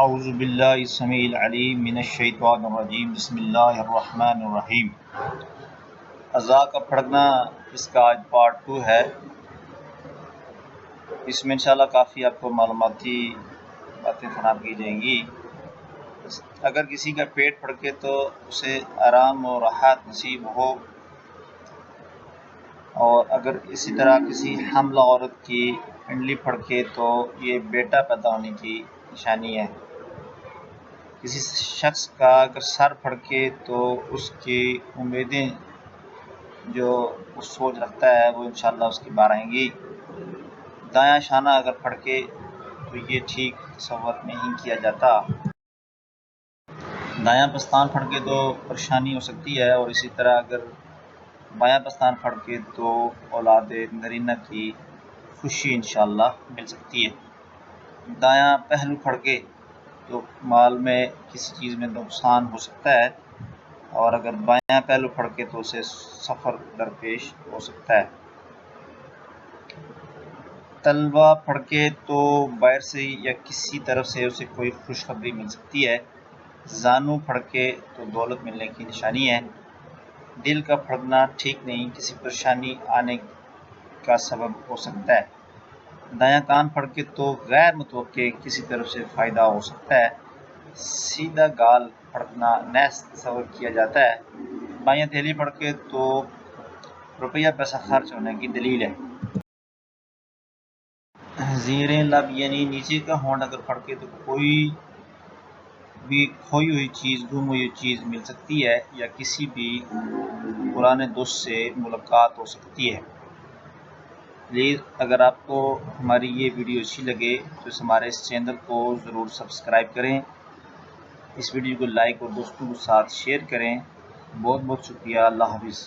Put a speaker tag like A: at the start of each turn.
A: اعوذ باللہ السمیع العلیم من الشیطان الرجیم بسم اللہ الرحمن الرحیم۔ اعضاء کا پھڑکنا اس کا آج پارٹ 2 ہے۔ اس میں انشاءاللہ کافی آپ کو معلوماتی باتیں فراہم کی جائیں گی۔ اگر کسی کا پیٹ پھڑکے تو اسے آرام اور راحت نصیب ہو، اور اگر اسی طرح کسی حاملہ عورت کی پنڈلی پھڑکے تو یہ بیٹا پیدا ہونے کی نشانی ہے۔ کسی شخص کا اگر سر پھڑکے تو اس کی امیدیں جو اس سوچ رکھتا ہے وہ انشاءاللہ اس کی بار آئیں گی۔ دایاں شانہ اگر پھڑکے تو یہ ٹھیک تصور نہیں کیا جاتا۔ دایاں پستان پھڑکے تو پریشانی ہو سکتی ہے، اور اسی طرح اگر بایاں پستان پھڑکے تو اولاد نرینہ کی خوشی انشاءاللہ مل سکتی ہے۔ دایاں پہلو پھڑکے تو مال میں کسی چیز میں نقصان ہو سکتا ہے، اور اگر بایاں پہلو پھڑکے تو اسے سفر درپیش ہو سکتا ہے۔ تلوا پھڑکے تو باہر سے یا کسی طرف سے اسے کوئی خوشخبری مل سکتی ہے۔ زانو پھڑکے تو دولت ملنے کی نشانی ہے۔ دل کا پھڑکنا ٹھیک نہیں، کسی پریشانی آنے کا سبب ہو سکتا ہے۔ دایاں کان پھڑکے تو غیر متوقع کسی طرف سے فائدہ ہو سکتا ہے۔ سیدھا گال پھڑکنا نیس تصور کیا جاتا ہے۔ بایاں تھیلی پھڑکے تو روپیہ پیسہ خرچ ہونے کی دلیل ہے۔ زیریں لب یعنی نیچے کا ہونٹ اگر پھڑکے تو کوئی بھی کھوئی ہوئی چیز، گم ہوئی چیز مل سکتی ہے، یا کسی بھی پرانے دوست سے ملاقات ہو سکتی ہے۔ پلیز اگر آپ کو ہماری یہ ویڈیو اچھی لگے تو ہمارے اس چینل کو ضرور سبسکرائب کریں، اس ویڈیو کو لائک اور دوستوں کے ساتھ شیئر کریں۔ بہت بہت شکریہ۔ اللہ حافظ۔